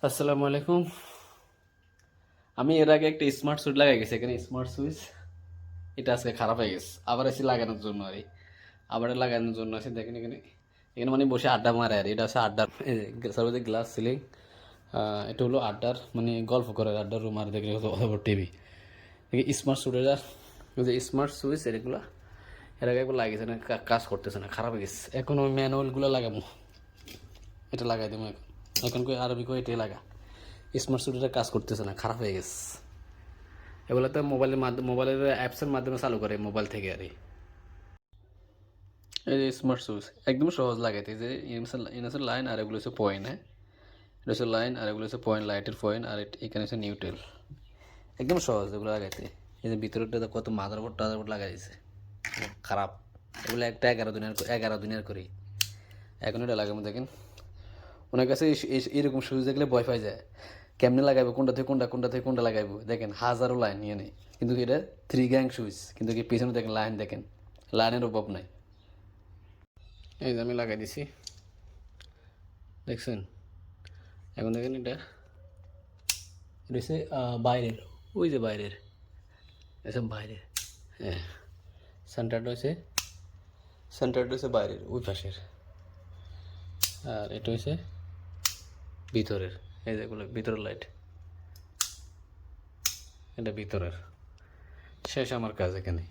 আসসালামু আলাইকুম। আমি এর আগে একটা স্মার্ট সুইচ লাগাই গেছি, এখানে স্মার্ট সুইচ এটা আজকে খারাপ হয়ে গেছে, আবার এসে লাগানোর জন্য আর আবার লাগানোর জন্য আছে। দেখেন এখানে এখানে মানে বসে আড্ডা মারে আর এটা হচ্ছে আড্ডার সর্বদা গ্লাস সিলিং। এটা হলো আড্ডার মানে গল্প করে আড্ডার রুম। আর দেখলে টিভি স্মার্ট সুইচের যে স্মার্ট সুইচ এগুলো এর আগে একবার লাগিয়েছে না, কাজ করতেছে না, খারাপ হয়ে গেছে। এখন ওই ম্যানুয়ালগুলো লাগাবো, এটা লাগাই দেবো এখন। এখন কই আরবি কই এটাই লাগা। স্মার্ট সুইচটা কাজ করতেছে না, খারাপ হয়ে গেছে। এগুলো তো মোবাইলের মাধ্যমে, মোবাইলের অ্যাপসের মাধ্যমে চালু করে মোবাইল থেকে আর এই যে স্মার্ট সুইচ একদম সহজ লাগাইতে। যে হচ্ছে লাইন আর এগুলো হচ্ছে পয়েন্ট। হ্যাঁ, এটা হচ্ছে লাইন আর এগুলো হচ্ছে পয়েন্ট, লাইটের পয়েন্ট। আর এখানে হচ্ছে নিউট্রাল। একদম সহজ এগুলো লাগাইতে। এই যে ভিতরটা কত মাদারবোর্ড লাগাই দিয়েছে, খারাপ। এগুলো একটা 11 দিনের করি। এখন এটা লাগাবো। দেখেন ওনার কাছে এরকম সুইচ দেখলে ভয় পাই যায়, কেমনে লাগাইবো, কোনটা লাগাইবো। দেখেন হাজারো লাইন নিয়ে নেই, কিন্তু এটা 3 গ্যাং সুইচ, কিন্তু কি পিছনে দেখেন লাইন, দেখেন লাইনের অভাব নাই। এই যে আমি লাগাই দিছি, দেখছেন। এখন দেখেন এটা হচ্ছে বাইরের, ওই যে বাইরের, এসব বাইরের। হ্যাঁ, সেন্টারটা হচ্ছে বাইরের ওই পাশের। আর এটা হচ্ছে ভিতরের। এই যেগুলো ভিতরের লাইট, এটা ভিতরের। শেষ আমার কাজ এখানে।